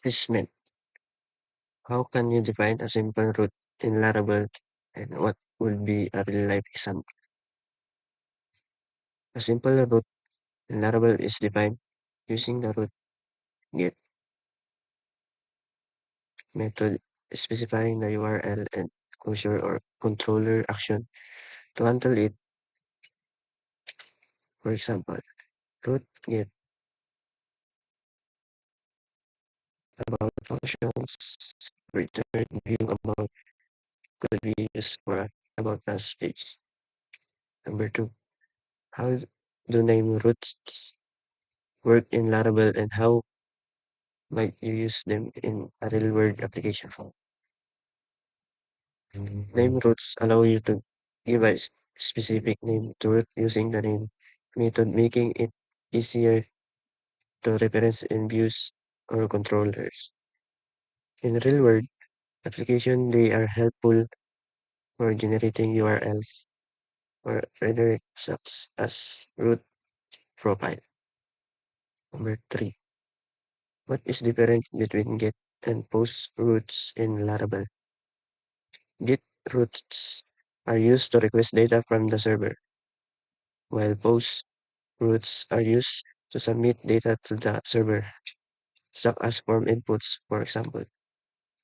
Dismint. How can you define a simple root in Laravel, and what would be a real-life example? A simple root in Laravel is defined using the root get method specifying the URL and closure or controller action to handle it. For example, root get about functions return view about could be used for a about us page. Number two, how do name roots work in Laravel, and how might you use them in a real world application? Name roots allow you to give a specific name to root using the name method, making it easier to reference in views or controllers. In real world application, they are helpful for generating URLs or redirects such as root profile. Number three, what is different between get and post roots in Laravel? Get roots are used to request data from the server, while post roots are used to submit data to the server, such as form inputs, for example.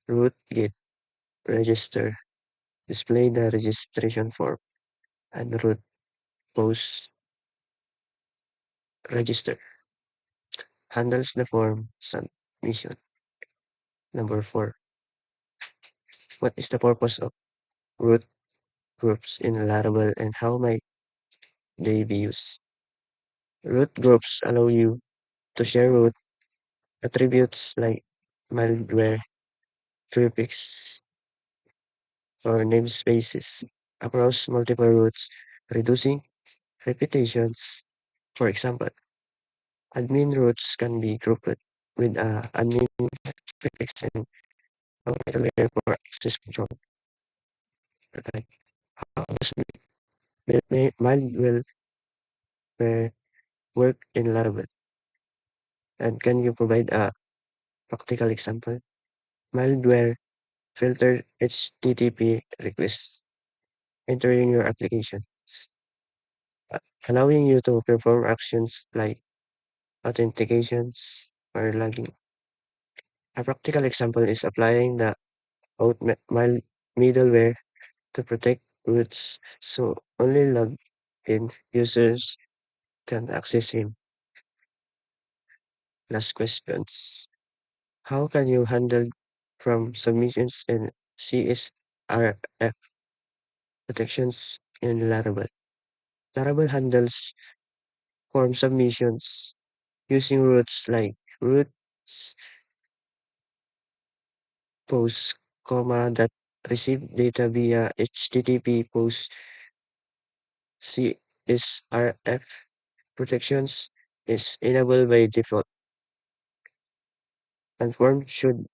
Root get register display the registration form, and root post register handles the form submission. Number four, what is the purpose of root groups in Laravel, and how might they be used? Root groups allow you to share root attributes like malware, prefix, or namespaces across multiple roots, reducing repetitions. For example, admin roots can be grouped with admin prefix and a middleware for access control. Like how does malware work in Laravel? And can you provide a practical example? Malware filter HTTP requests entering your application, uh, allowing you to perform actions like authentications or logging. A practical example is applying the middleware to protect roots so only logged in users can access him. Last questions. How can you handle from submissions and CSRF protections in Laravel? Laravel handles form submissions using roots like roots post, that receive data via HTTP post. CSRF protections is enabled by default, and form should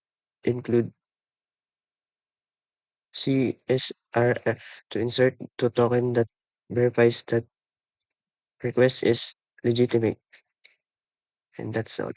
include CSRF to insert to token that verifies that request is legitimate. And that's all.